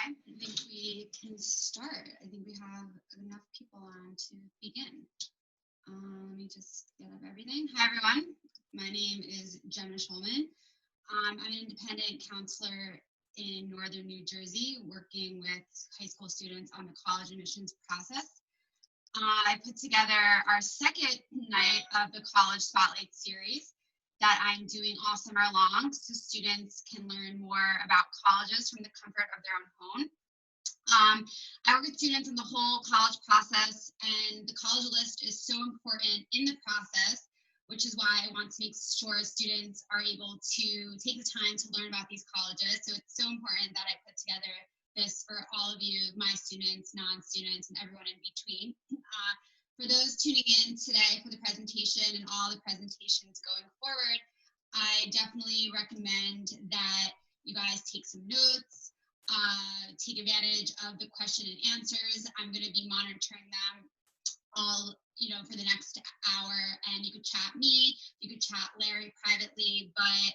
I think we can start. I think we have enough people on to begin. Let me just get up everything. Hi, everyone. My name is Jenna Schulman. I'm an independent counselor in Northern New Jersey, working with high school students on the college admissions process. I put together our second night of the College Spotlight series that I'm doing all summer long so students can learn more about colleges from the comfort of their own home. I work with students in the whole college process, and the college list is so important in the process, which is why I want to make sure students are able to take the time to learn about these colleges. So it's so important that I put together this for all of you, my students, non-students, and everyone in between. For those tuning in today for the presentation and all the presentations going forward, I definitely recommend that you guys take some notes, take advantage of the question and answers. I'm going to be monitoring them all, for the next hour, and you could chat me, you could chat Larry privately, but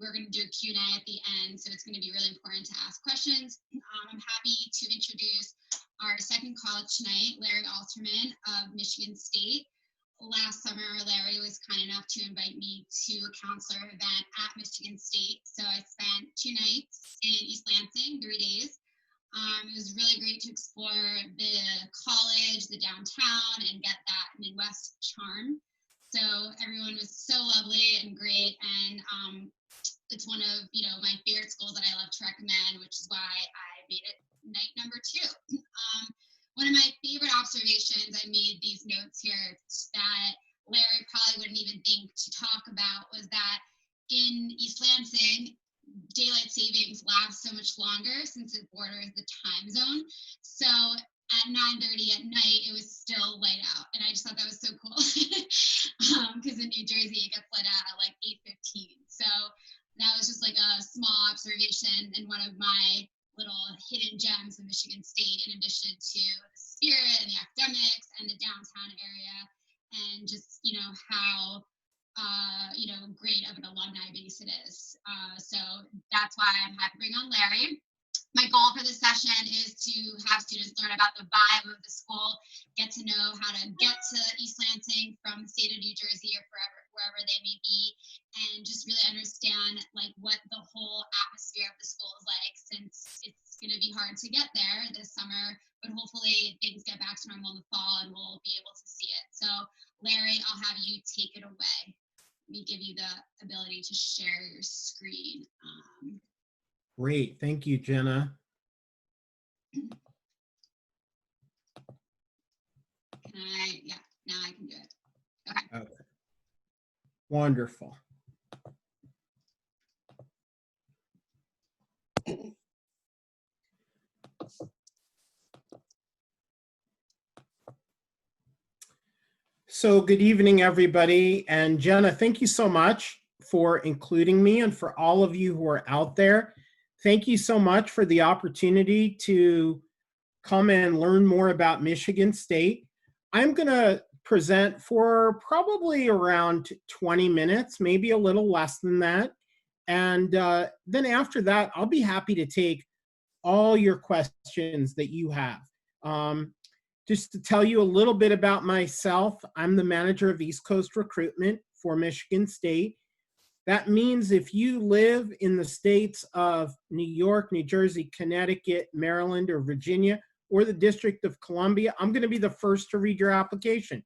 we're going to do a Q&A at the end, so it's going to be really important to ask questions. I'm happy to introduce our second college tonight, Larry Alterman of Michigan State. Last summer, Larry was kind enough to invite me to a counselor event at Michigan State, so I spent 2 nights in East Lansing, 3 days. It was really great to explore the college, the downtown, and get that Midwest charm. So everyone was so lovely and great, and it's one of my favorite schools that I love to recommend, which is why I made it night number 2. One of my favorite observations, I made these notes here that Larry probably wouldn't even think to talk about, was that in East Lansing, daylight savings lasts so much longer since it borders the time zone. So at 9:30 at night, it was still light out. And I just thought that was so cool because in New Jersey, it gets light out at like 8:15. So that was just like a small observation and one of my little hidden gems of Michigan State, in addition to the spirit and the academics and the downtown area, and just, how great of an alumni base it is. So that's why I'm happy to bring on Larry. My goal for this session is to have students learn about the vibe of the school, get to know how to get to East Lansing from the state of New Jersey or wherever they may be, and just really understand like what the whole atmosphere of the school is like, since it's going to be hard to get there this summer, but hopefully things get back to normal in the fall and we'll be able to see it. So Larry, I'll have you take it away. Let me give you the ability to share your screen. Great, thank you, Jenna. Yeah, now I can do it. Okay. Wonderful. So good evening, everybody. And Jenna, thank you so much for including me, and for all of you who are out there. Thank you so much for the opportunity to come and learn more about Michigan State. I'm going to present for probably around 20 minutes, maybe a little less than that. And then after that, I'll be happy to take all your questions that you have. Just to tell you a little bit about myself, I'm the manager of East Coast recruitment for Michigan State. That means if you live in the states of New York, New Jersey, Connecticut, Maryland, or Virginia, or the District of Columbia, I'm going to be the first to read your application.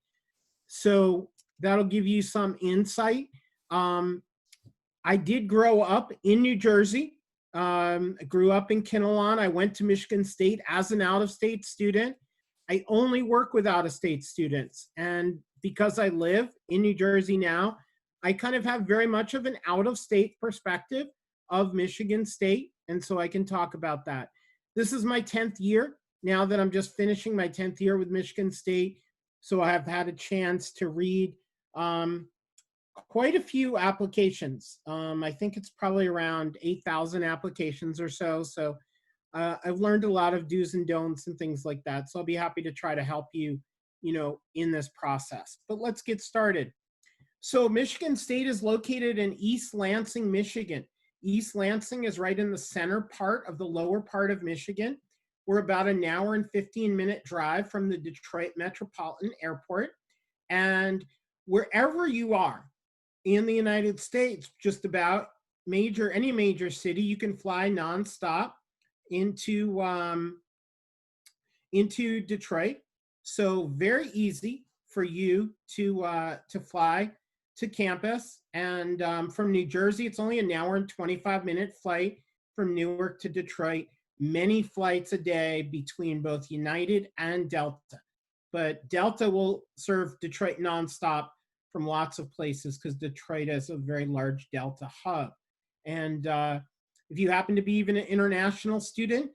So that'll give you some insight. I did grow up in New Jersey. I grew up in Kinnelon. I went to Michigan State as an out-of-state student. I only work with out-of-state students. And because I live in New Jersey now, I kind of have very much of an out-of-state perspective of Michigan State, and so I can talk about that. This is my 10th year, now that I'm just finishing my 10th year with Michigan State, so I have had a chance to read quite a few applications. I think it's probably around 8,000 applications or so, so I've learned a lot of do's and don'ts and things like that, so I'll be happy to try to help you, in this process. But let's get started. So Michigan State is located in East Lansing, Michigan. East Lansing is right in the center part of the lower part of Michigan. We're about an hour and 15-minute drive from the Detroit Metropolitan Airport. And wherever you are in the United States, just about any major city, you can fly nonstop into Detroit. So very easy for you to fly to campus. And from New Jersey, it's only an hour and 25-minute flight from Newark to Detroit. Many flights a day between both United and Delta. But Delta will serve Detroit nonstop from lots of places because Detroit is a very large Delta hub. And if you happen to be even an international student,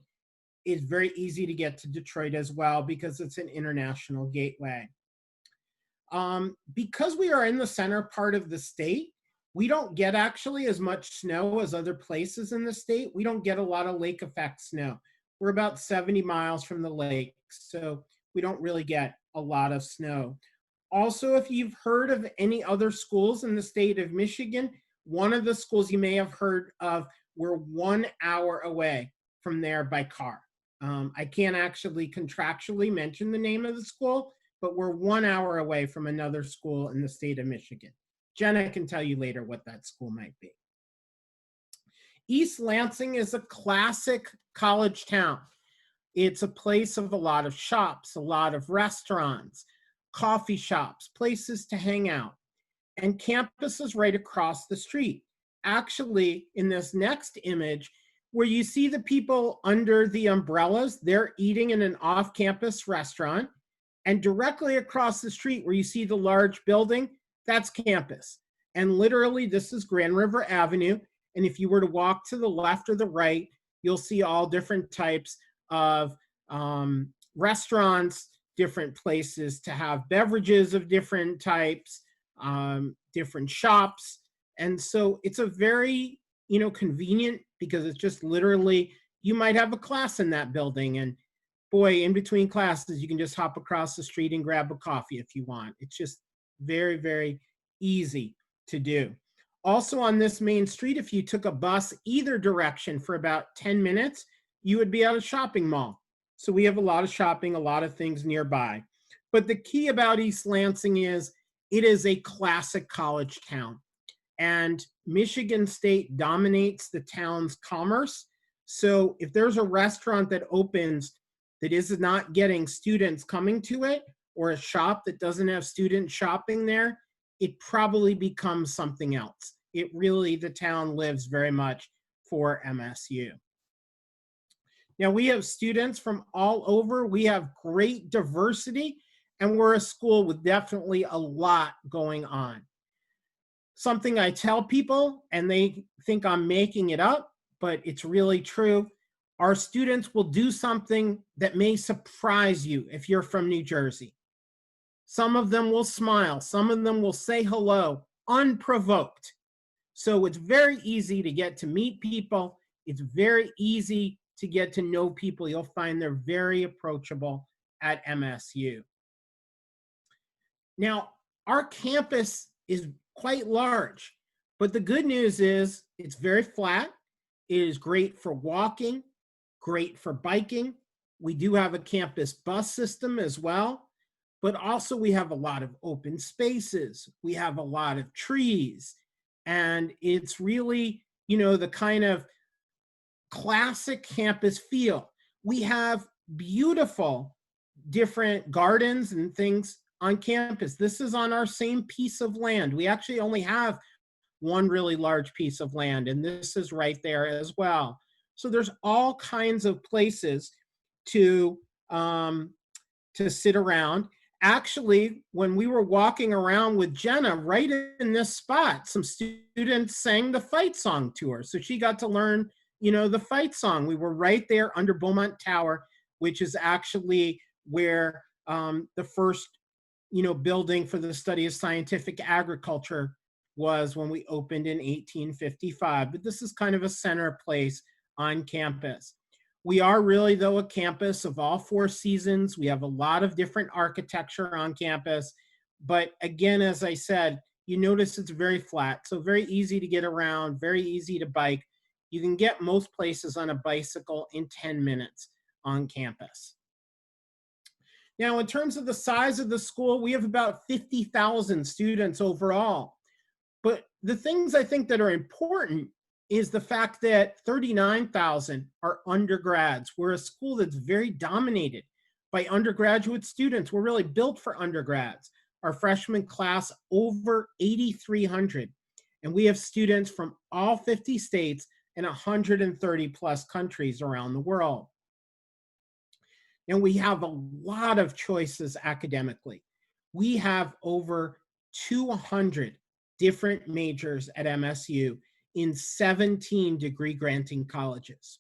it's very easy to get to Detroit as well because it's an international gateway. Because we are in the center part of the state, we don't get actually as much snow as other places in the state. We don't get a lot of lake effect snow. We're about 70 miles from the lake, so we don't really get a lot of snow. Also, if you've heard of any other schools in the state of Michigan, one of the schools you may have heard of, we're 1 hour away from there by car. I can't actually contractually mention the name of the school, but we're 1 hour away from another school in the state of Michigan. Jenna can tell you later what that school might be. East Lansing is a classic college town. It's a place of a lot of shops, a lot of restaurants, coffee shops, places to hang out. And campus is right across the street. Actually, in this next image, where you see the people under the umbrellas, they're eating in an off-campus restaurant. And directly across the street where you see the large building, that's campus. And literally, this is Grand River Avenue. And if you were to walk to the left or the right, you'll see all different types of restaurants, different places to have beverages of different types, different shops. And so it's a very, convenient, because it's just literally, you might have a class in that building, and boy, in between classes, you can just hop across the street and grab a coffee if you want. It's just very, very easy to do. Also on this main street, if you took a bus either direction for about 10 minutes, you would be at a shopping mall. So we have a lot of shopping, a lot of things nearby. But the key about East Lansing is it is a classic college town. And Michigan State dominates the town's commerce. So if there's a restaurant that opens that is not getting students coming to it, or a shop that doesn't have students shopping there, it probably becomes something else. The town lives very much for MSU. Now we have students from all over. We have great diversity, and we're a school with definitely a lot going on. Something I tell people, and they think I'm making it up, but it's really true. Our students will do something that may surprise you if you're from New Jersey. Some of them will smile. Some of them will say hello, unprovoked. So it's very easy to get to meet people. It's very easy to get to know people. You'll find they're very approachable at MSU. Now, our campus is quite large, but the good news is it's very flat. It is great for walking, great for biking. We do have a campus bus system as well, but also we have a lot of open spaces. We have a lot of trees, and it's really, the kind of classic campus feel. We have beautiful different gardens and things on campus. This is on our same piece of land. We actually only have one really large piece of land, and this is right there as well. So there's all kinds of places to sit around. Actually, when we were walking around with Jenna, right in this spot, some students sang the fight song to her. So she got to learn, the fight song. We were right there under Beaumont Tower, which is actually where the first, building for the study of scientific agriculture was when we opened in 1855. But this is kind of a center place on campus. We are really, though, a campus of all four seasons. We have a lot of different architecture on campus. But again, as I said, you notice it's very flat. So very easy to get around, very easy to bike. You can get most places on a bicycle in 10 minutes on campus. Now, in terms of the size of the school, we have about 50,000 students overall. But the things I think that are important is the fact that 39,000 are undergrads. We're a school that's very dominated by undergraduate students. We're really built for undergrads. Our freshman class, over 8,300. And we have students from all 50 states and 130 plus countries around the world. And we have a lot of choices academically. We have over 200 different majors at MSU in 17 degree granting colleges.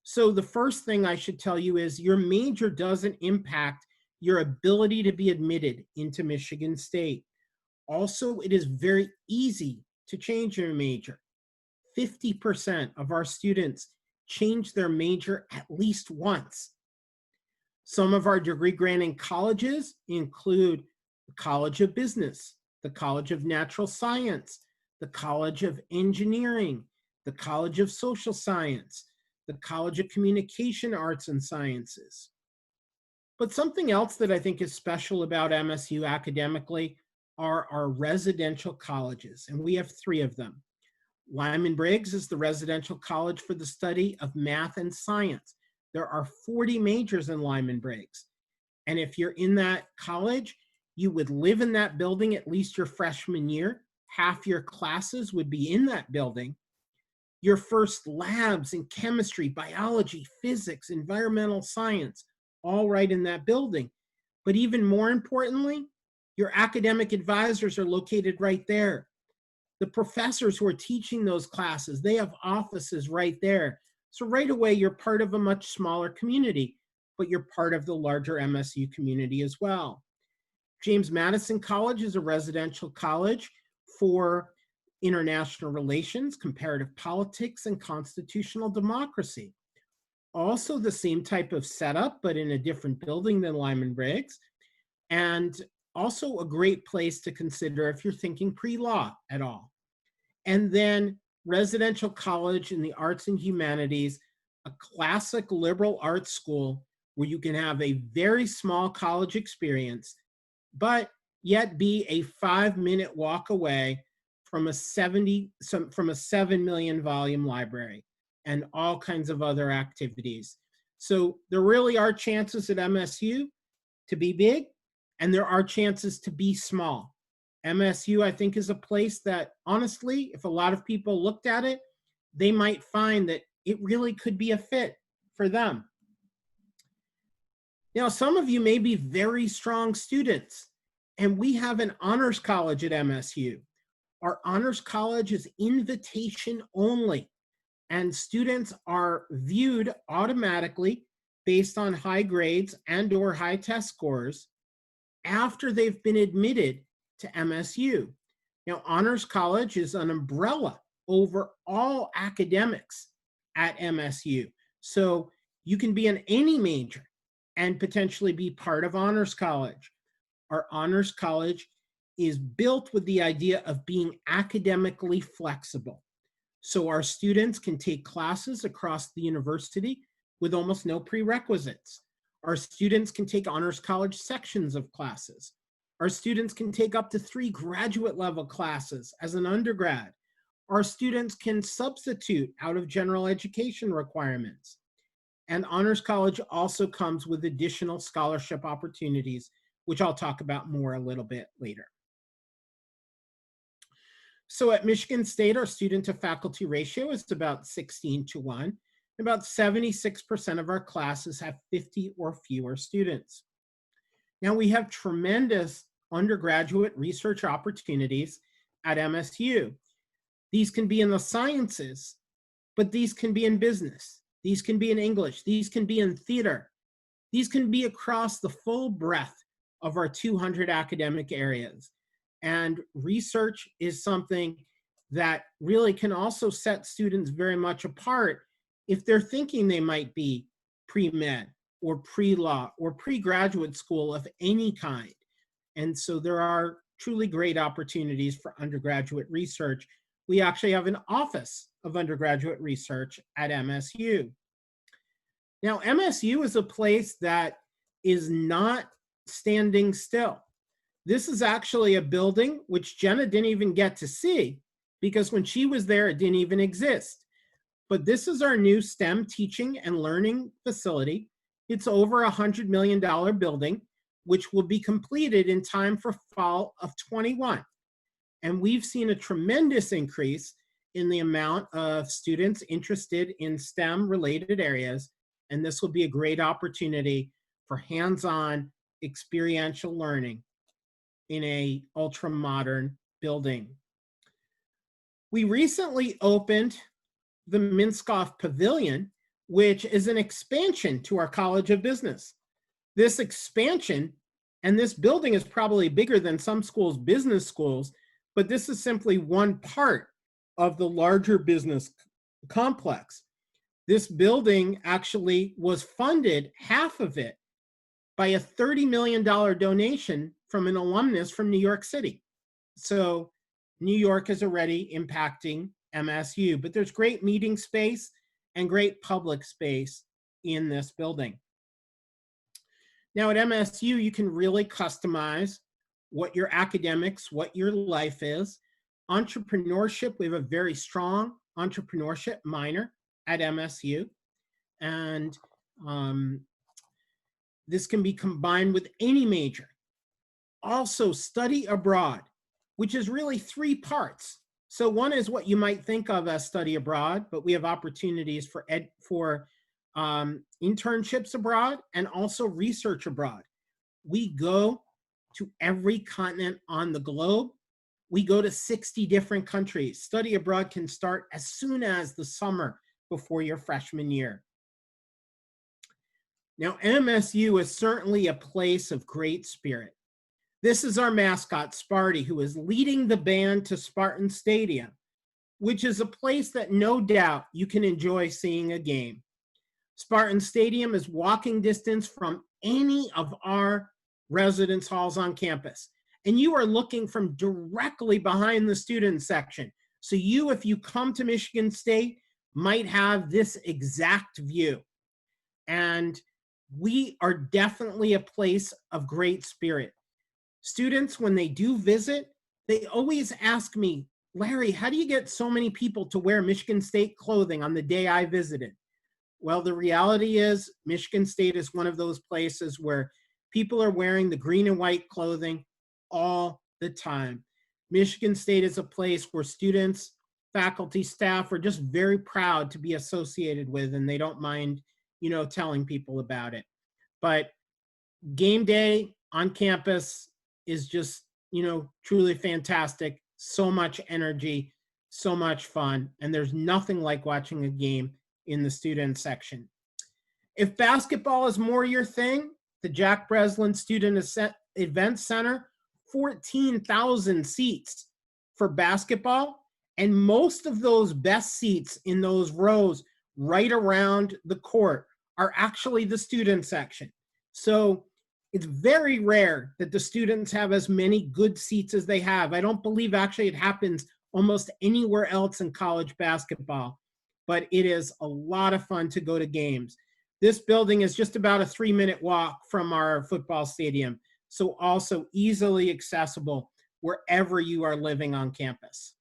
So the first thing I should tell you is your major doesn't impact your ability to be admitted into Michigan State. Also, it is very easy to change your major. 50% of our students change their major at least once. Some of our degree granting colleges include the College of Business, the College of Natural Science, the College of Engineering, the College of Social Science, the College of Communication Arts and Sciences. But something else that I think is special about MSU academically are our residential colleges, and we have 3 of them. Lyman Briggs is the residential college for the study of math and science. There are 40 majors in Lyman Briggs. And if you're in that college, you would live in that building at least your freshman year. Half your classes would be in that building. Your first labs in chemistry, biology, physics, environmental science, all right in that building. But even more importantly, your academic advisors are located right there. The professors who are teaching those classes, they have offices right there. So right away, you're part of a much smaller community, but you're part of the larger MSU community as well. James Madison College is a residential college for international relations, comparative politics, and constitutional democracy. Also the same type of setup, but in a different building than Lyman Briggs. And also a great place to consider if you're thinking pre-law at all. And then residential college in the arts and humanities, a classic liberal arts school where you can have a very small college experience, but yet be a 5-minute walk away from a 7 million volume library and all kinds of other activities. So there really are chances at MSU to be big, and there are chances to be small. MSU, I think, is a place that, honestly, if a lot of people looked at it, they might find that it really could be a fit for them. Now, some of you may be very strong students, and we have an honors college at MSU. Our honors college is invitation only, and students are viewed automatically based on high grades and/or high test scores after they've been admitted to MSU. Now, honors college is an umbrella over all academics at MSU. So you can be in any major and potentially be part of honors college. Our honors college is built with the idea of being academically flexible. So our students can take classes across the university with almost no prerequisites. Our students can take honors college sections of classes. Our students can take up to 3 graduate level classes as an undergrad. Our students can substitute out of general education requirements. And honors college also comes with additional scholarship opportunities, which I'll talk about more a little bit later. So at Michigan State, our student to faculty ratio is about 16:1. About 76% of our classes have 50 or fewer students. Now we have tremendous undergraduate research opportunities at MSU. These can be in the sciences, but these can be in business. These can be in English. These can be in theater. These can be across the full breadth of our 200 academic areas. And research is something that really can also set students very much apart if they're thinking they might be pre-med or pre-law or pre-graduate school of any kind. And so there are truly great opportunities for undergraduate research, we actually have an Office of Undergraduate Research at MSU. Now, MSU is a place that is not standing still. This is actually a building which Jenna didn't even get to see because when she was there, it didn't even exist. But this is our new STEM teaching and learning facility. It's over $100 million building, which will be completed in time for fall of 21. And we've seen a tremendous increase in the amount of students interested in STEM related areas. And this will be a great opportunity for hands-on experiential learning in a ultra-modern building. We recently opened the Minskoff Pavilion, which is an expansion to our College of Business. This expansion, and this building is probably bigger than some schools' business schools, but this is simply one part of the larger business complex. This building actually was funded, half of it, by a $30 million donation from an alumnus from New York City. So New York is already impacting MSU, but there's great meeting space and great public space in this building. Now at MSU, you can really customize what your academics, what your life is. Entrepreneurship, we have a very strong entrepreneurship minor at MSU. And this can be combined with any major. Also, study abroad, which is really 3 parts. So one is what you might think of as study abroad, but we have opportunities for internships abroad and also research abroad. We go to every continent on the globe. We go to 60 different countries. Study abroad can start as soon as the summer before your freshman year. Now, MSU is certainly a place of great spirit. This is our mascot, Sparty, who is leading the band to Spartan Stadium, which is a place that no doubt you can enjoy seeing a game. Spartan Stadium is walking distance from any of our residence halls on campus. And you are looking from directly behind the student section. So you, if you come to Michigan State, might have this exact view. And we are definitely a place of great spirit. Students, when they do visit, they always ask me, Larry, how do you get so many people to wear Michigan State clothing on the day I visited? Well, the reality is Michigan State is one of those places where people are wearing the green and white clothing all the time. Michigan State is a place where students, faculty, staff are just very proud to be associated with, and they don't mind, telling people about it. But game day on campus is just, truly fantastic. So much energy, so much fun, and there's nothing like watching a game in the student section. If basketball is more your thing, the Jack Breslin Student Event Center, 14,000 seats for basketball, and most of those best seats in those rows right around the court are actually the student section. So it's very rare that the students have as many good seats as they have. I don't believe actually it happens almost anywhere else in college basketball, but it is a lot of fun to go to games. This building is just about a 3-minute walk from our football stadium, so also easily accessible wherever you are living on campus.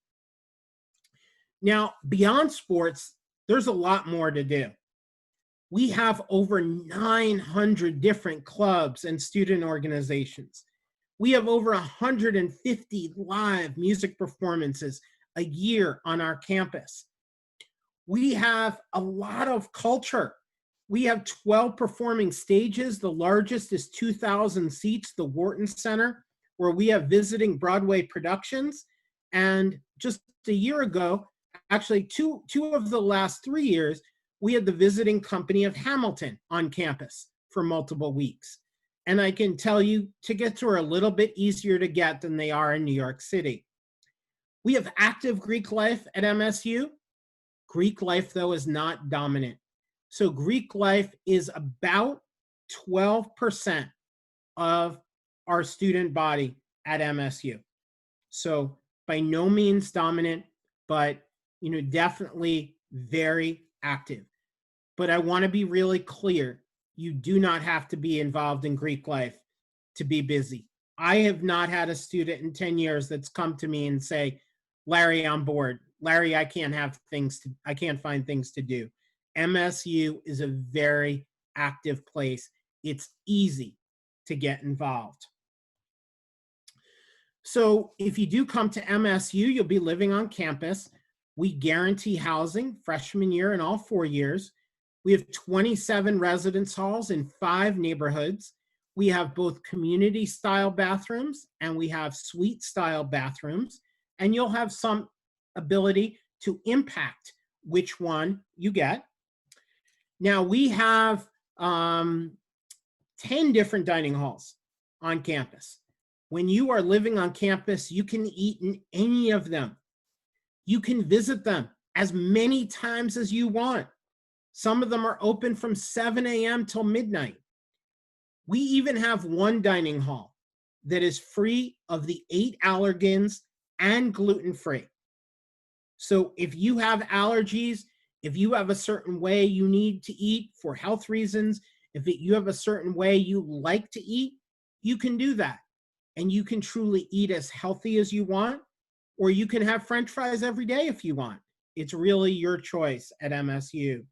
Now, beyond sports, there's a lot more to do. We have over 900 different clubs and student organizations. We have over 150 live music performances a year on our campus. We have a lot of culture. We have 12 performing stages. The largest is 2,000 seats, the Wharton Center, where we have visiting Broadway productions. And just a year ago, actually two of the last 3 years, we had the visiting company of Hamilton on campus for multiple weeks. And I can tell you, tickets are a little bit easier to get than they are in New York City. We have active Greek life at MSU. Greek life, though, is not dominant. So Greek life is about 12% of our student body at MSU. So by no means dominant, but definitely very active. But I want to be really clear. You do not have to be involved in Greek life to be busy. I have not had a student in 10 years that's come to me and say, Larry, I'm bored. Larry, I can't find things to do. MSU is a very active place. It's easy to get involved. So if you do come to MSU, you'll be living on campus. We guarantee housing freshman year and all 4 years. We have 27 residence halls in 5 neighborhoods. We have both community style bathrooms and we have suite style bathrooms, and you'll have some ability to impact which one you get. Now we have 10 different dining halls on campus. When you are living on campus, you can eat in any of them. You can visit them as many times as you want. Some of them are open from 7 a.m. till midnight. We even have one dining hall that is free of the 8 allergens and gluten-free. So if you have allergies, if you have a certain way you need to eat for health reasons, if you have a certain way you like to eat, you can do that. And you can truly eat as healthy as you want, or you can have French fries every day if you want. It's really your choice at MSU.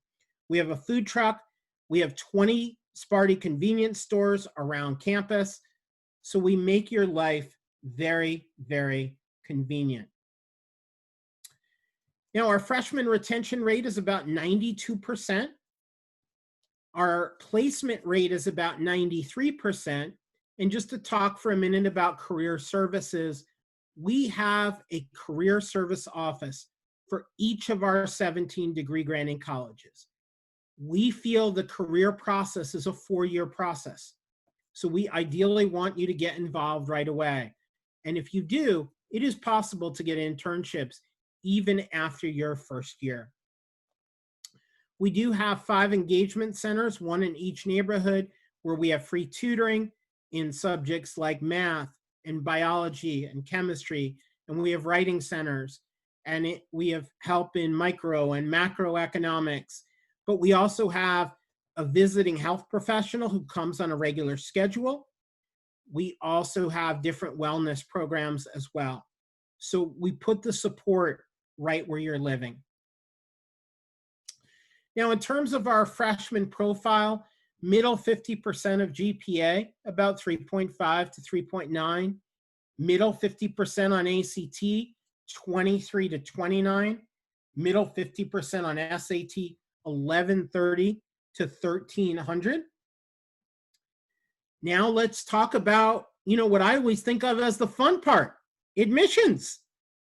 We have a food truck. We have 20 Sparty convenience stores around campus. So we make your life very, very convenient. Now, our freshman retention rate is about 92%. Our placement rate is about 93%. And just to talk for a minute about career services, we have a career service office for each of our 17 degree granting colleges. We feel the career process is a 4-year process. So we ideally want you to get involved right away. And if you do, it is possible to get internships even after your first year. We do have 5 engagement centers, 1 in each neighborhood, where we have free tutoring in subjects like math and biology and chemistry, and we have writing centers, and we have help in micro and macroeconomics. But we also have a visiting health professional who comes on a regular schedule. We also have different wellness programs as well. So we put the support right where you're living. Now, in terms of our freshman profile, middle 50% of GPA, about 3.5 to 3.9. Middle 50% on ACT, 23 to 29. Middle 50% on SAT, 1130 to 1300. Now let's talk about, what I always think of as the fun part, admissions.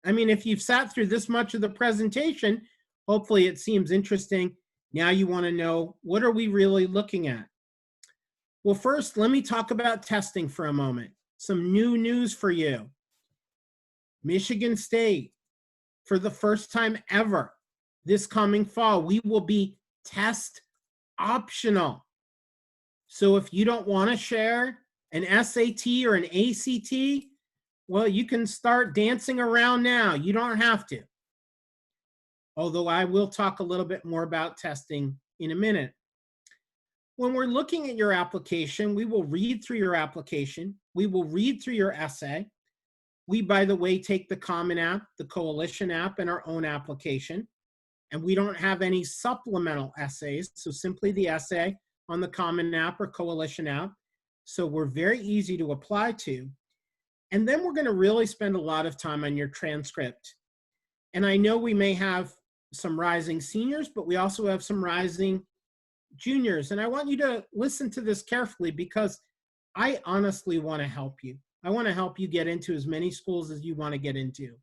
I mean, if you've sat through this much of the presentation, hopefully it seems interesting. Now you want to know, what are we really looking at? Well, first, let me talk about testing for a moment. Some new news for you. Michigan State, for the first time ever, this coming fall, we will be test optional. So if you don't want to share an SAT or an ACT, well, you can start dancing around now. You don't have to. Although I will talk a little bit more about testing in a minute. When we're looking at your application, we will read through your application. We will read through your essay. We, by the way, take the Common App, the Coalition app, and our own application. And we don't have any supplemental essays, so simply the essay on the Common App or Coalition app. So we're very easy to apply to. And then we're going to really spend a lot of time on your transcript. And I know we may have some rising seniors, but we also have some rising juniors. And I want you to listen to this carefully because I honestly want to help you. I want to help you get into as many schools as you want to get into.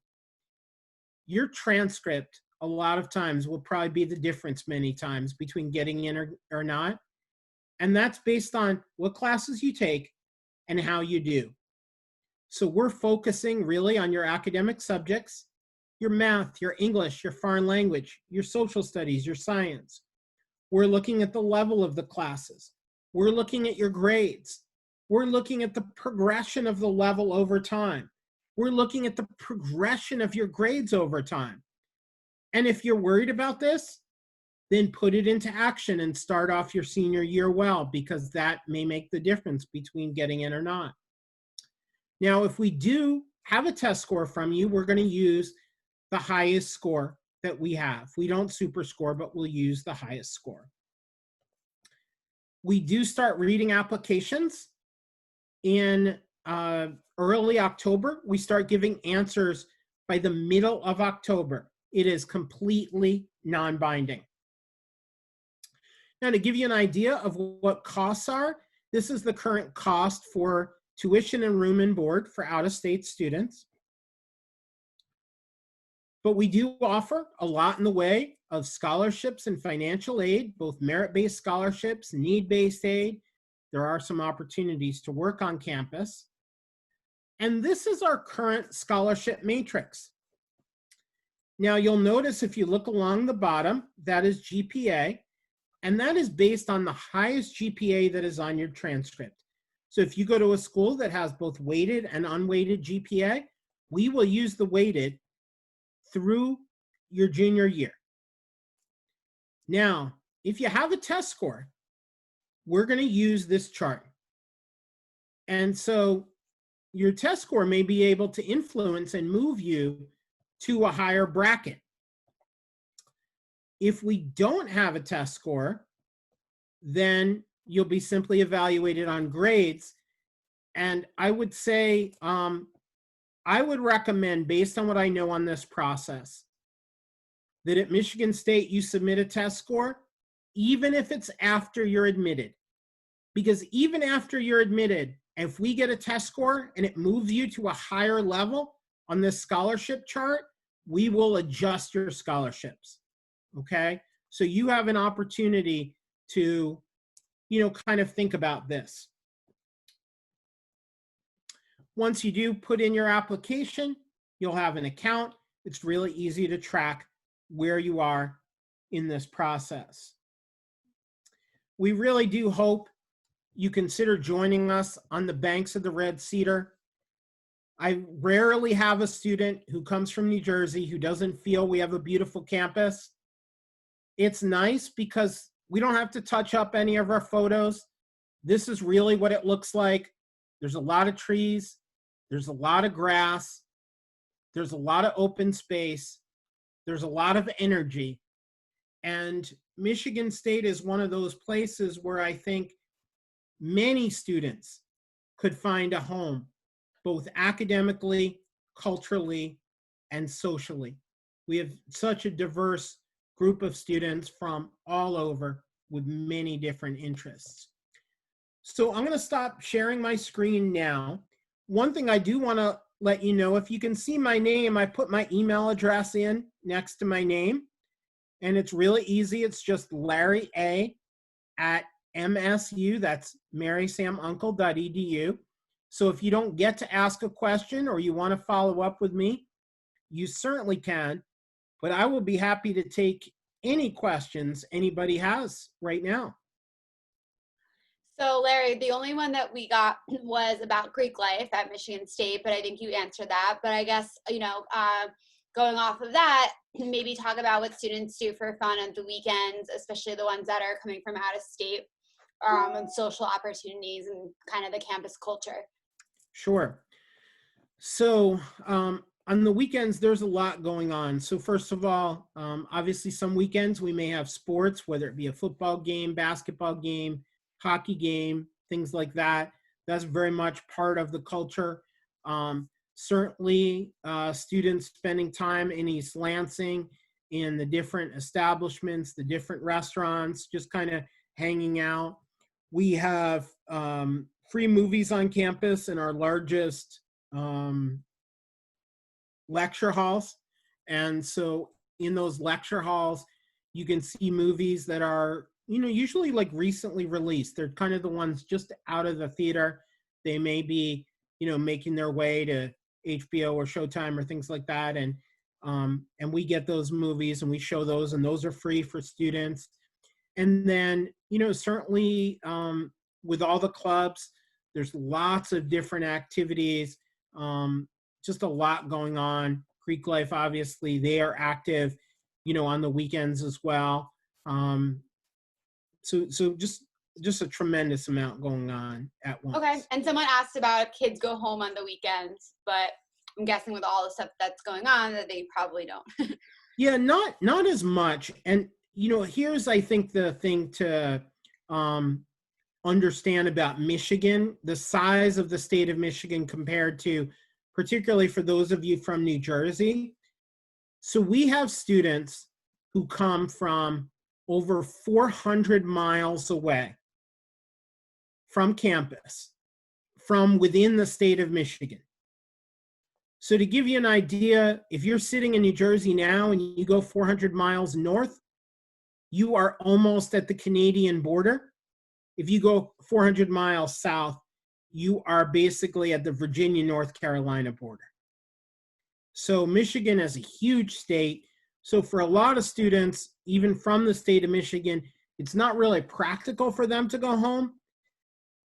Your transcript, a lot of times, will probably be the difference many times between getting in or not. And that's based on what classes you take and how you do. So we're focusing really on your academic subjects, your math, your English, your foreign language, your social studies, your science. We're looking at the level of the classes. We're looking at your grades. We're looking at the progression of the level over time. We're looking at the progression of your grades over time. And if you're worried about this, then put it into action and start off your senior year well, because that may make the difference between getting in or not. Now, if we do have a test score from you, we're going to use the highest score that we have. We don't super score, but we'll use the highest score. We do start reading applications in early October. We start giving answers by the middle of October. It is completely non-binding. Now, to give you an idea of what costs are, this is the current cost for tuition and room and board for out-of-state students. But we do offer a lot in the way of scholarships and financial aid, both merit-based scholarships, need-based aid. There are some opportunities to work on campus. And this is our current scholarship matrix. Now, you'll notice if you look along the bottom, that is GPA, and that is based on the highest GPA that is on your transcript. So if you go to a school that has both weighted and unweighted GPA, we will use the weighted through your junior year. Now, if you have a test score, we're going to use this chart. And so your test score may be able to influence and move you to a higher bracket. If we don't have a test score, then you'll be simply evaluated on grades. And I would say, I would recommend, based on what I know on this process, that at Michigan State you submit a test score, even if it's after you're admitted. Because even after you're admitted, if we get a test score and it moves you to a higher level on this scholarship chart, we will adjust your scholarships, okay? So you have an opportunity to, kind of think about this. Once you do put in your application, you'll have an account. It's really easy to track where you are in this process. We really do hope you consider joining us on the banks of the Red Cedar. I rarely have a student who comes from New Jersey who doesn't feel we have a beautiful campus. It's nice because we don't have to touch up any of our photos. This is really what it looks like. There's a lot of trees. There's a lot of grass. There's a lot of open space. There's a lot of energy. And Michigan State is one of those places where I think many students could find a home, both academically, culturally, and socially. We have such a diverse group of students from all over with many different interests. So I'm going to stop sharing my screen now. One thing I do want to let you know, if you can see my name, I put my email address in next to my name, and it's really easy. It's just Larry A at MSU, that's marysamuncle.edu. So if you don't get to ask a question or you want to follow up with me, you certainly can, but I will be happy to take any questions anybody has right now. So Larry, the only one that we got was about Greek life at Michigan State, but I think you answered that. But I guess, going off of that, maybe talk about what students do for fun on the weekends, especially the ones that are coming from out of state, and social opportunities and kind of the campus culture. Sure. So on the weekends, there's a lot going on. So first of all, obviously some weekends we may have sports, whether it be a football game, basketball game, hockey game, things like that. That's very much part of the culture. Certainly students spending time in East Lansing, in the different establishments, the different restaurants, just kind of hanging out. We have free movies on campus in our largest lecture halls. And so in those lecture halls, you can see movies that are, usually like recently released. They're kind of the ones just out of the theater. They may be, making their way to HBO or Showtime or things like that. And we get those movies and we show those, and those are free for students. And then, certainly with all the clubs, there's lots of different activities, just a lot going on. Greek life, obviously, they are active on the weekends as well. So just a tremendous amount going on at once. Okay. And someone asked about if kids go home on the weekends, but I'm guessing with all the stuff that's going on that they probably don't. Yeah, not as much. And here's I think the thing to understand about Michigan, the size of the state of Michigan compared to, particularly for those of you from New Jersey. So we have students who come from over 400 miles away from campus, from within the state of Michigan. So to give you an idea, if you're sitting in New Jersey now and you go 400 miles north, you are almost at the Canadian border. If you go 400 miles south, you are basically at the Virginia-North Carolina border. So Michigan is a huge state. So for a lot of students, even from the state of Michigan, it's not really practical for them to go home.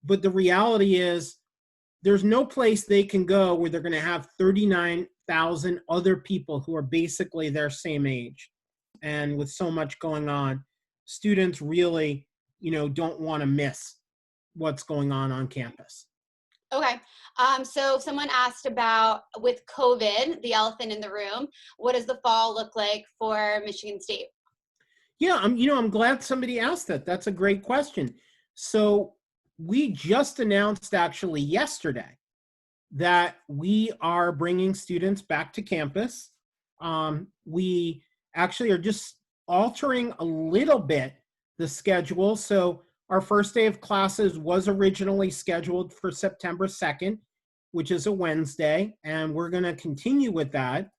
But the reality is there's no place they can go where they're going to have 39,000 other people who are basically their same age. And with so much going on, students really, don't want to miss what's going on campus. Okay. So someone asked about, with COVID, the elephant in the room, what does the fall look like for Michigan State? Yeah, I'm glad somebody asked that. That's a great question. So we just announced actually yesterday that we are bringing students back to campus. We actually are just altering a little bit the schedule. So our first day of classes was originally scheduled for September 2nd, which is a Wednesday, and we're going to continue with that.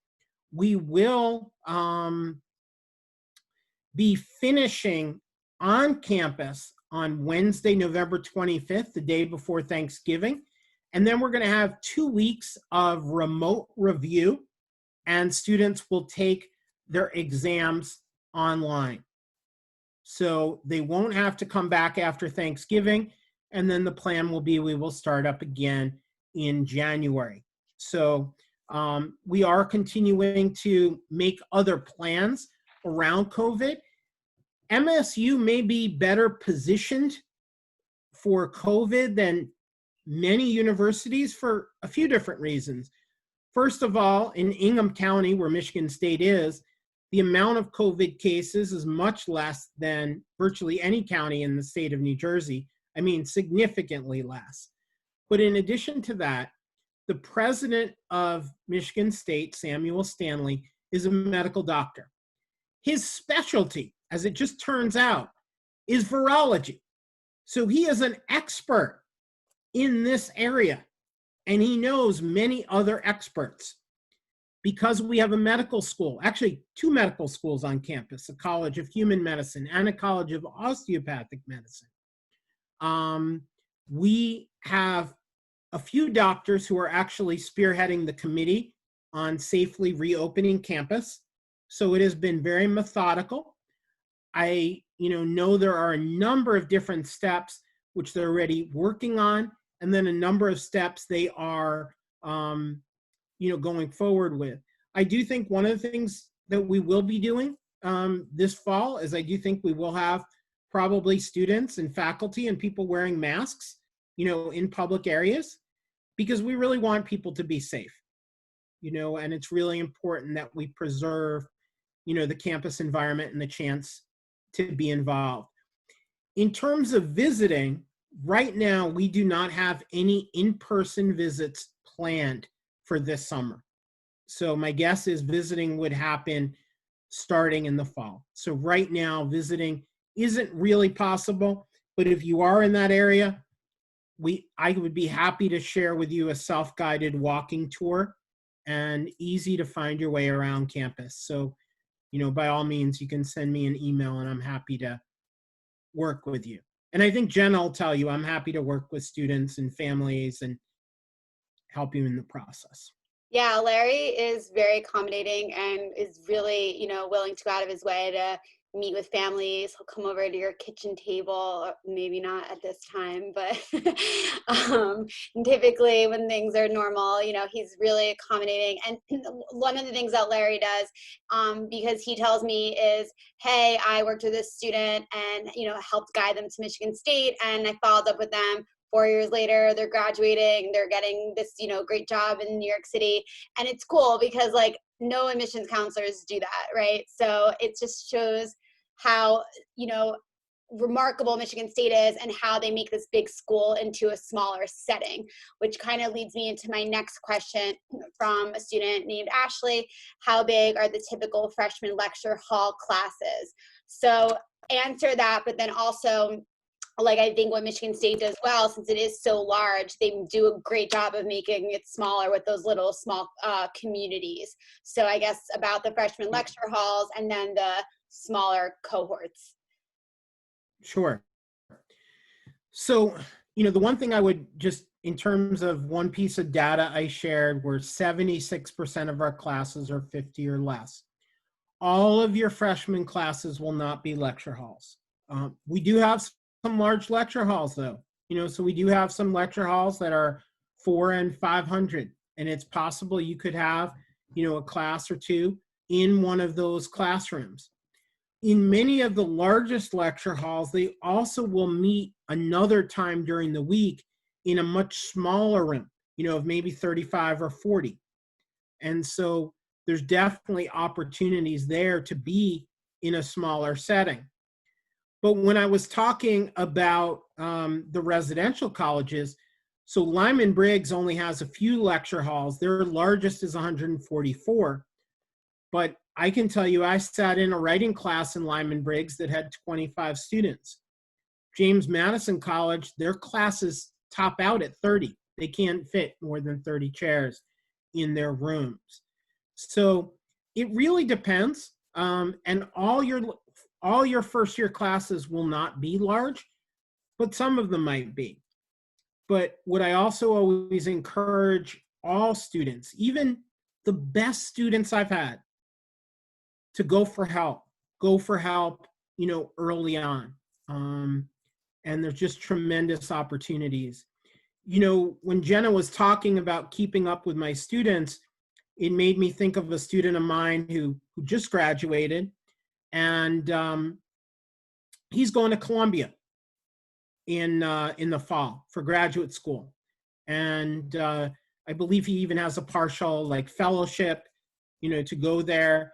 We will be finishing on campus on Wednesday, November 25th, the day before Thanksgiving. And then we're going to have 2 weeks of remote review, and students will take their exams online. So they won't have to come back after Thanksgiving. And then the plan will be we will start up again in January. So we are continuing to make other plans around COVID. MSU may be better positioned for COVID than many universities for a few different reasons. First of all, in Ingham County, where Michigan State is, the amount of COVID cases is much less than virtually any county in the state of New Jersey. I mean, significantly less. But in addition to that, the president of Michigan State, Samuel Stanley, is a medical doctor. His specialty, as it just turns out, is virology. So he is an expert in this area, and he knows many other experts. Because we have a medical school, actually 2 medical schools on campus, a College of Human Medicine and a College of Osteopathic Medicine. We have a few doctors who are actually spearheading the committee on safely reopening campus. So it has been very methodical. I know there are a number of different steps which they're already working on, and then a number of steps they are going forward with. I do think one of the things that we will be doing this fall is I do think we will have probably students and faculty and people wearing masks, in public areas, because we really want people to be safe, and it's really important that we preserve, the campus environment and the chance to be involved. In terms of visiting, right now, we do not have any in-person visits planned for this summer. So my guess is visiting would happen starting in the fall. So right now, visiting isn't really possible, but if you are in that area, I would be happy to share with you a self-guided walking tour and easy to find your way around campus. So, by all means, you can send me an email and I'm happy to work with you. And I think Jen will tell you, I'm happy to work with students and families and help you in the process. Yeah, Larry is very accommodating and is really, willing to go out of his way to meet with families. He'll come over to your kitchen table, or maybe not at this time, but typically when things are normal, you know, he's really accommodating. And one of the things that Larry does, because he tells me is, hey, I worked with this student and, you know, helped guide them to Michigan State, and I followed up with them 4 years later, they're graduating, they're getting this, you know, great job in New York City. And it's cool because like no admissions counselors do that, right? So it just shows how, you know, remarkable Michigan State is and how they make this big school into a smaller setting, which kind of leads me into my next question from a student named Ashley. How big are the typical freshman lecture hall classes? So answer that, but then also, like, I think what Michigan State does well, since it is so large, they do a great job of making it smaller with those little small communities. So I guess about the freshman lecture halls and then the smaller cohorts. Sure. So, you know, the one thing I would just, in terms of one piece of data I shared, where 76% of our classes are 50 or less. All of your freshman classes will not be lecture halls. We do have some large lecture halls though, you know, so we do have some lecture halls that are 400 and 500, and it's possible you could have, you know, a class or two in one of those classrooms. In many of the largest lecture halls, they also will meet another time during the week in a much smaller room, you know, of maybe 35 or 40. And so there's definitely opportunities there to be in a smaller setting. But when I was talking about the residential colleges, so Lyman Briggs only has a few lecture halls. Their largest is 144. But I can tell you, I sat in a writing class in Lyman Briggs that had 25 students. James Madison College, their classes top out at 30. They can't fit more than 30 chairs in their rooms. So it really depends. And all your first year classes will not be large, but some of them might be. But what I also always encourage all students, even the best students I've had, to go for help, you know, early on. And there's just tremendous opportunities. You know, when Jenna was talking about keeping up with my students, it made me think of a student of mine who just graduated, and he's going to Columbia in the fall for graduate school. And I believe he even has a partial like fellowship, you know, to go there.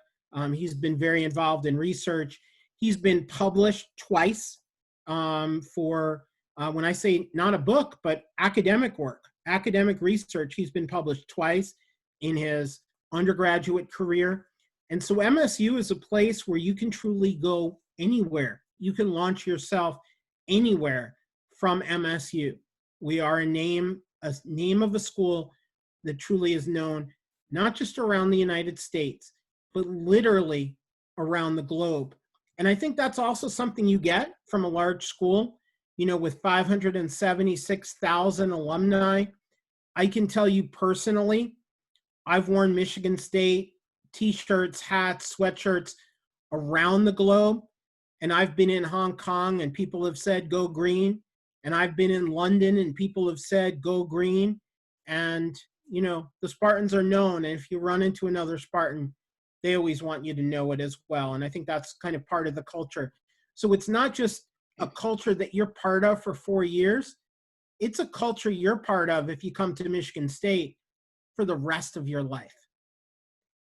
He's been very involved in research. He's been published twice for, when I say not a book, but academic work, academic research. He's been published twice in his undergraduate career. And so MSU is a place where you can truly go anywhere. You can launch yourself anywhere from MSU. We are a name of a school that truly is known not just around the United States, but literally around the globe. And I think that's also something you get from a large school, you know, with 576,000 alumni. I can tell you personally, I've worn Michigan State t-shirts, hats, sweatshirts around the globe. And I've been in Hong Kong and people have said, go green. And I've been in London and people have said, go green. And, you know, the Spartans are known. And if you run into another Spartan, they always want you to know it as well. And I think that's kind of part of the culture. So it's not just a culture that you're part of for 4 years. It's a culture you're part of if you come to Michigan State for the rest of your life.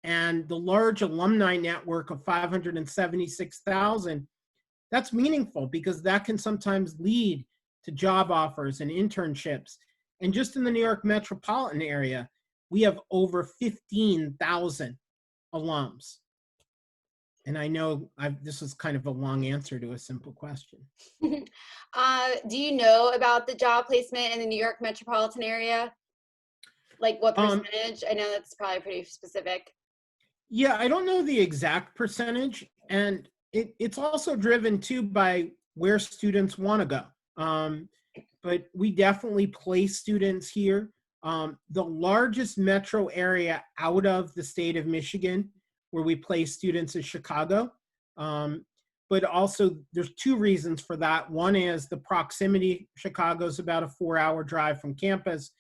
And the large alumni network of 576,000, that's meaningful because that can sometimes lead to job offers and internships. And just in the New York metropolitan area, we have over 15,000 alums. And I know this is kind of a long answer to a simple question. Do you know about the job placement in the New York metropolitan area? Like what percentage? I know that's probably pretty specific. Yeah, I don't know the exact percentage. And it's also driven too by where students want to go. But we definitely place students here. The largest metro area out of the state of Michigan where we place students is Chicago. but also there's two reasons for that. One is the proximity. Chicago's about a 4-hour drive from campus,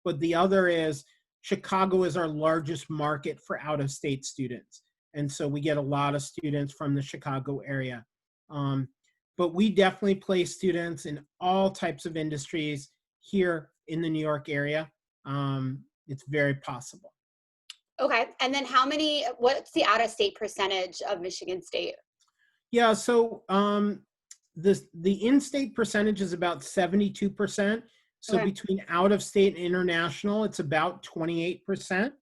but the other is Chicago is our largest market for out-of-state students. And so we get a lot of students from the Chicago area. But we definitely place students in all types of industries here in the New York area. It's very possible. Okay. And then what's the out-of-state percentage of Michigan State? Yeah, so the in-state percentage is about 72%. So Okay. between out-of-state and international, it's about 28%.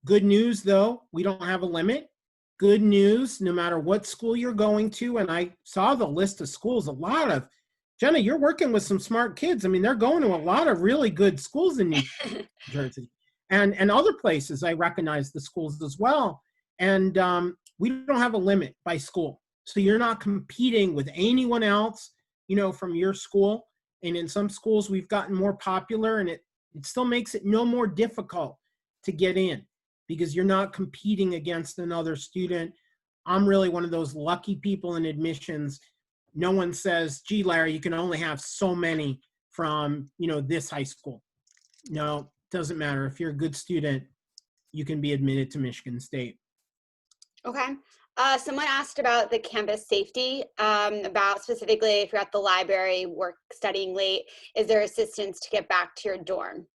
Good news, though, we don't have a limit. Good news, no matter what school you're going to, and I saw the list of schools, Jenna, you're working with some smart kids. I mean, they're going to a lot of really good schools in New Jersey. And other places, I recognize the schools as well. And we don't have a limit by school. So you're not competing with anyone else, from your school. And in some schools, we've gotten more popular, and it still makes it no more difficult to get in because you're not competing against another student. I'm really one of those lucky people in admissions. No one says, gee, Larry, you can only have so many from, this high school. No, doesn't matter. If you're a good student, you can be admitted to Michigan State. Okay. Someone asked about the campus safety, about specifically if you're at the library, studying late, is there assistance to get back to your dorm?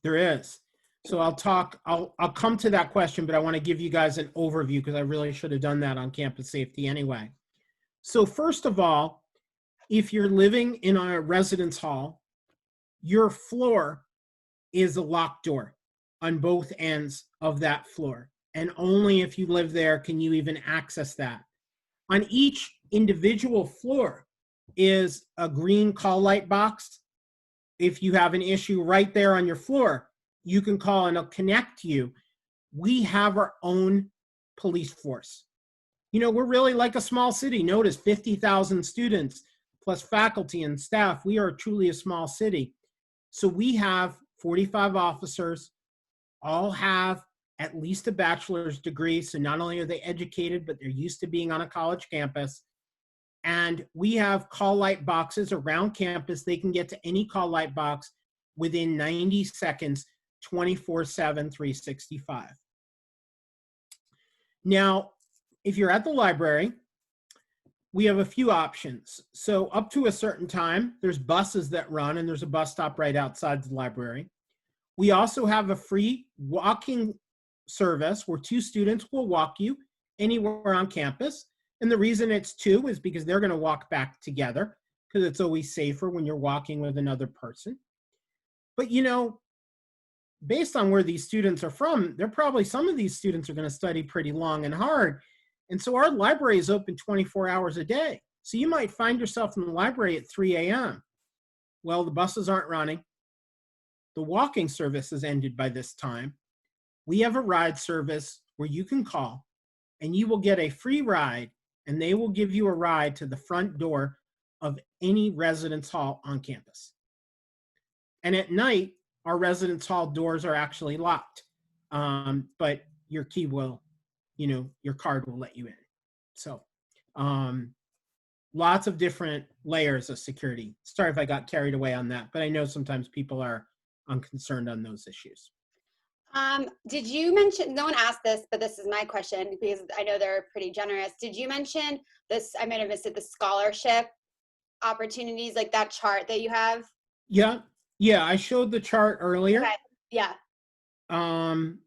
There is. So I'll come to that question, but I want to give you guys an overview because I really should have done that on campus safety anyway. So first of all, if you're living in a residence hall, your floor is a locked door on both ends of that floor. And only if you live there can you even access that. On each individual floor is a green call light box. If you have an issue right there on your floor, you can call and it'll connect you. We have our own police force. We're really like a small city. Notice 50,000 students plus faculty and staff. We are truly a small city. So we have 45 officers, all have at least a bachelor's degree. So not only are they educated, but they're used to being on a college campus. And we have call light boxes around campus. They can get to any call light box within 90 seconds, 24/7, 365. Now, if you're at the library, we have a few options. So up to a certain time, there's buses that run, and there's a bus stop right outside the library. We also have a free walking service where 2 students will walk you anywhere on campus. And the reason it's 2 is because they're going to walk back together because it's always safer when you're walking with another person. But based on where these students are from, some of these students are going to study pretty long and hard. And so our library is open 24 hours a day. So you might find yourself in the library at 3 a.m. Well, the buses aren't running. The walking service has ended by this time. We have a ride service where you can call and you will get a free ride, and they will give you a ride to the front door of any residence hall on campus. And at night, our residence hall doors are actually locked, but your key will, your card will let you in. So lots of different layers of security. Sorry if I got carried away on that, but I know sometimes people are unconcerned on those issues. Did you mention, no one asked this, but this is my question because I know they're pretty generous. Did you mention this, I might have missed it, the scholarship opportunities, like that chart that you have? Yeah, I showed the chart earlier. Okay. Yeah. Do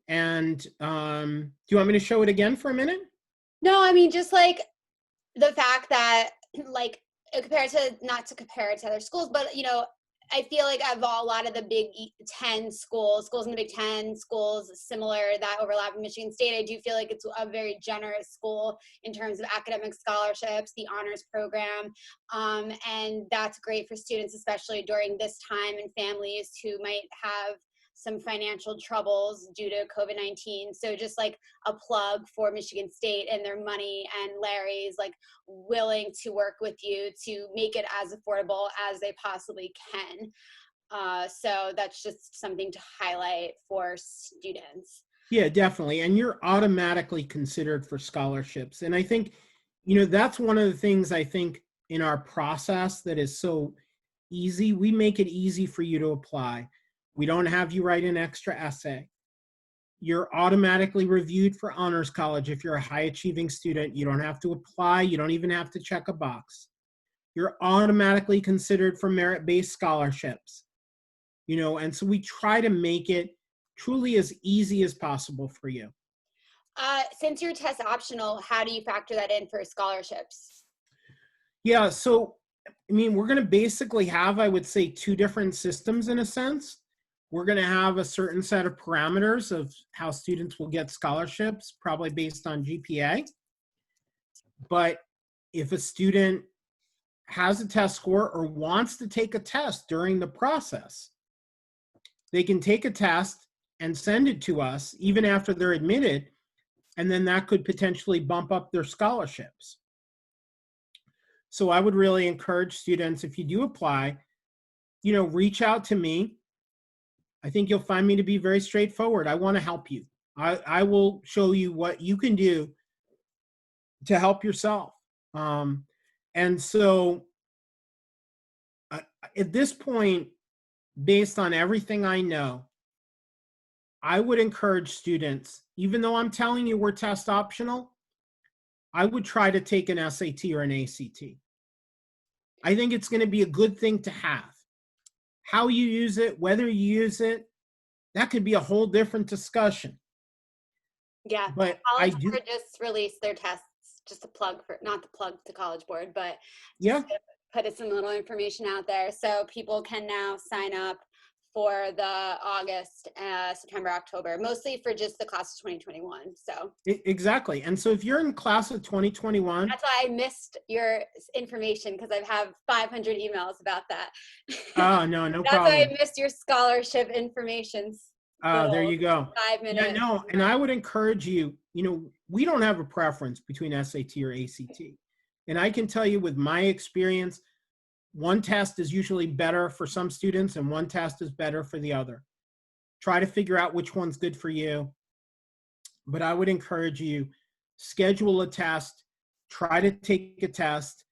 you want me to show it again for a minute? No, I mean, just like the fact that, like, not to compare it to other schools, but, I feel like of a lot of the Big 10 schools in the Big 10, schools similar that overlap in Michigan State, I do feel like it's a very generous school in terms of academic scholarships, the honors program, and that's great for students, especially during this time, and families who might have some financial troubles due to COVID-19. So just like a plug for Michigan State and their money, and Larry's like willing to work with you to make it as affordable as they possibly can. So that's just something to highlight for students. Yeah, definitely. And you're automatically considered for scholarships. And I think, that's one of the things I think in our process that is so easy. We make it easy for you to apply. We don't have you write an extra essay. You're automatically reviewed for honors college. If you're a high achieving student, you don't have to apply. You don't even have to check a box. You're automatically considered for merit-based scholarships. And so we try to make it truly as easy as possible for you. Since you're test optional, how do you factor that in for scholarships? Yeah, so we're going to basically have, I would say, two different systems in a sense. We're going to have a certain set of parameters of how students will get scholarships, probably based on GPA. But if a student has a test score or wants to take a test during the process, they can take a test and send it to us even after they're admitted, and then that could potentially bump up their scholarships. So I would really encourage students, if you do apply, reach out to me. I think you'll find me to be very straightforward. I want to help you. I will show you what you can do to help yourself. And so at this point, based on everything I know, I would encourage students, even though I'm telling you we're test optional, I would try to take an SAT or an ACT. I think it's going to be a good thing to have. How you use it, whether you use it, that could be a whole different discussion. Yeah, but College Board just released their tests, just a plug for, not the plug to College Board, but yeah, put some little information out there. So people can now sign up for the August, September, October, mostly for just the class of 2021. So exactly. And so if you're in class of 2021, that's why I missed your information, because I have 500 emails about that. Oh, no That's problem. why I missed your scholarship information. There you go. 5 minutes. Yeah, no, and I would encourage you, we don't have a preference between SAT or ACT. And I can tell you with my experience, one test is usually better for some students and one test is better for the other. Try to figure out which one's good for you. But I would encourage you, schedule a test, try to take a test.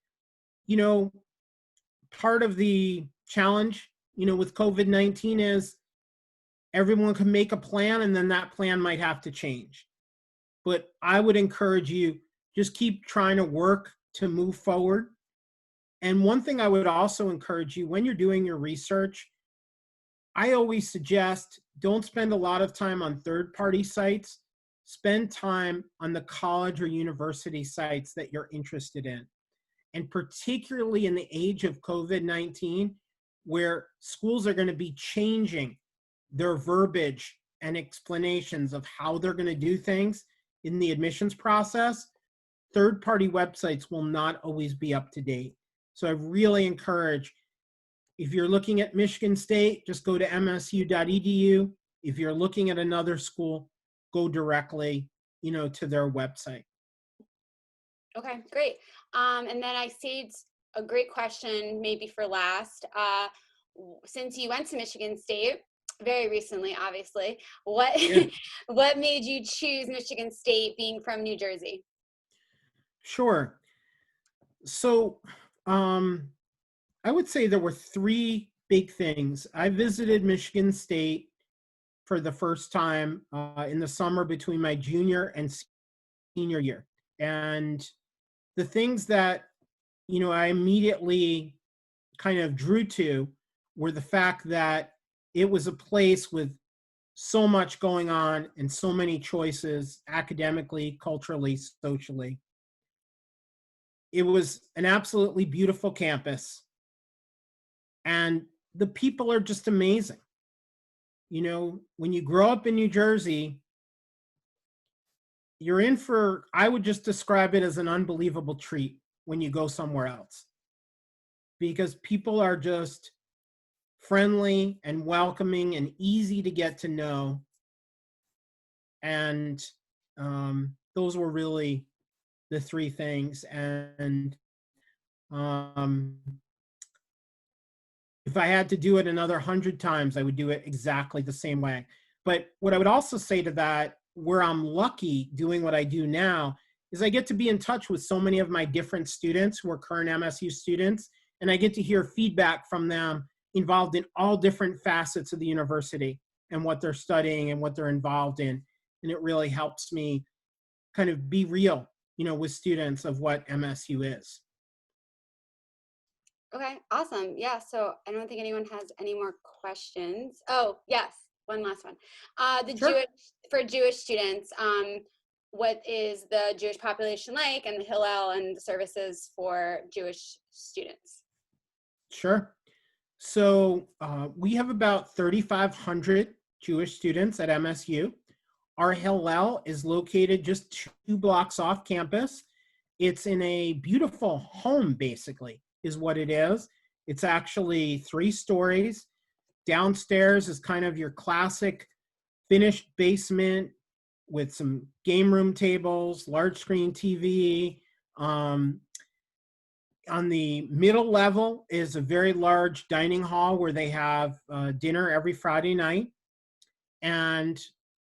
Part of the challenge, with COVID-19 is everyone can make a plan and then that plan might have to change. But I would encourage you, just keep trying to work to move forward. And one thing I would also encourage you, when you're doing your research, I always suggest don't spend a lot of time on third-party sites. Spend time on the college or university sites that you're interested in. And particularly in the age of COVID-19, where schools are going to be changing their verbiage and explanations of how they're going to do things in the admissions process, third-party websites will not always be up to date. So I really encourage, if you're looking at Michigan State, just go to msu.edu. If you're looking at another school, go directly, to their website. Okay, great. And then I see it's a great question, maybe for last. Since you went to Michigan State very recently, obviously, what made you choose Michigan State, being from New Jersey? Sure. So I would say there were three big things. I visited Michigan State for the first time in the summer between my junior and senior year. And the things that, I immediately kind of drew to were the fact that it was a place with so much going on and so many choices academically, culturally, socially. It was an absolutely beautiful campus. And the people are just amazing. When you grow up in New Jersey, you're in for, I would just describe it as an unbelievable treat when you go somewhere else. Because people are just friendly and welcoming and easy to get to know. And those were really the three things. And if I had to do it another 100 times, I would do it exactly the same way. But what I would also say to that, where I'm lucky doing what I do now, is I get to be in touch with so many of my different students who are current MSU students, and I get to hear feedback from them involved in all different facets of the university and what they're studying and what they're involved in. And it really helps me kind of be real, with students of what MSU is. Okay, awesome. Yeah, so I don't think anyone has any more questions. Oh, yes, one last one. Sure. For Jewish students, what is the Jewish population like, and the Hillel and the services for Jewish students? Sure. So we have about 3,500 Jewish students at MSU. Our Hillel is located just 2 blocks off campus. It's in a beautiful home, basically, is what it is. It's actually 3 stories. Downstairs is kind of your classic finished basement with some game room tables, large screen TV. On the middle level is a very large dining hall where they have dinner every Friday night. And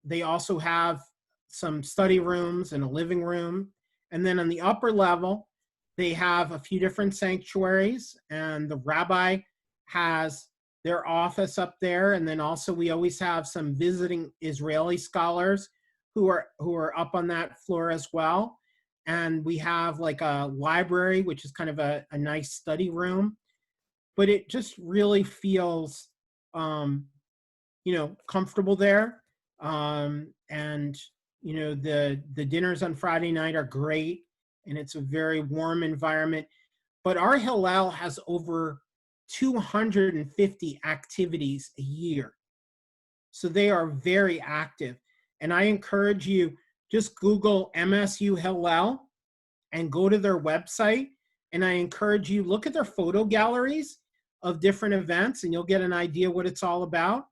they also have some study rooms and a living room. And then on the upper level, they have a few different sanctuaries, and the rabbi has their office up there. And then also we always have some visiting Israeli scholars who are up on that floor as well. And we have like a library, which is kind of a nice study room. But it just really feels, comfortable there. And the dinners on Friday night are great, and it's a very warm environment. But our Hillel has over 250 activities a year. So they are very active. And I encourage you, just Google MSU Hillel and go to their website. And I encourage you, look at their photo galleries of different events, and you'll get an idea what it's all about.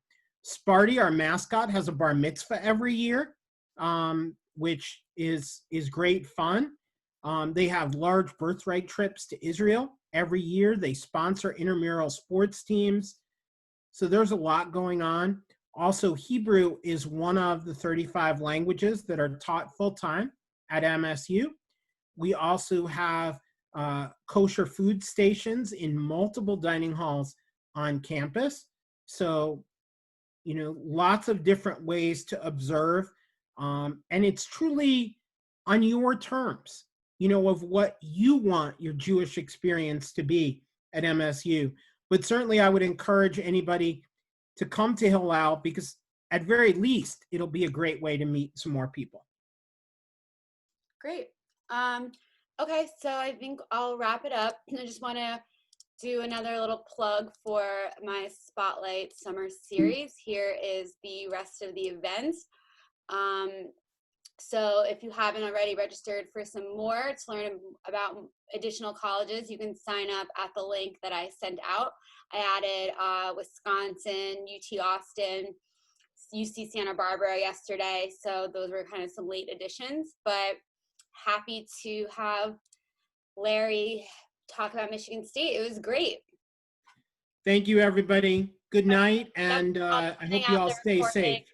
Sparty, our mascot, has a bar mitzvah every year, which is great fun. They have large birthright trips to Israel every year. They sponsor intramural sports teams. So there's a lot going on. Also, Hebrew is one of the 35 languages that are taught full-time at MSU. We also have kosher food stations in multiple dining halls on campus. So, lots of different ways to observe. And it's truly on your terms, of what you want your Jewish experience to be at MSU. But certainly I would encourage anybody to come to Hillel, because at very least, it'll be a great way to meet some more people. Great. Okay, so I think I'll wrap it up. I just want to do another little plug for my Spotlight Summer Series. Here is the rest of the events. So if you haven't already registered for some more to learn about additional colleges, you can sign up at the link that I sent out. I added Wisconsin, UT Austin, UC Santa Barbara yesterday. So those were kind of some late additions, but happy to have Larry talk about Michigan State. It was great. Thank you, everybody. Good night, and I hope you all stay safe.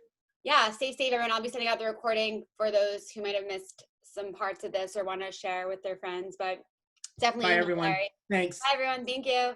Yeah, stay safe, everyone. I'll be sending out the recording for those who might have missed some parts of this or want to share with their friends, but definitely. Bye, everyone. Larry. Thanks. Bye, everyone. Thank you.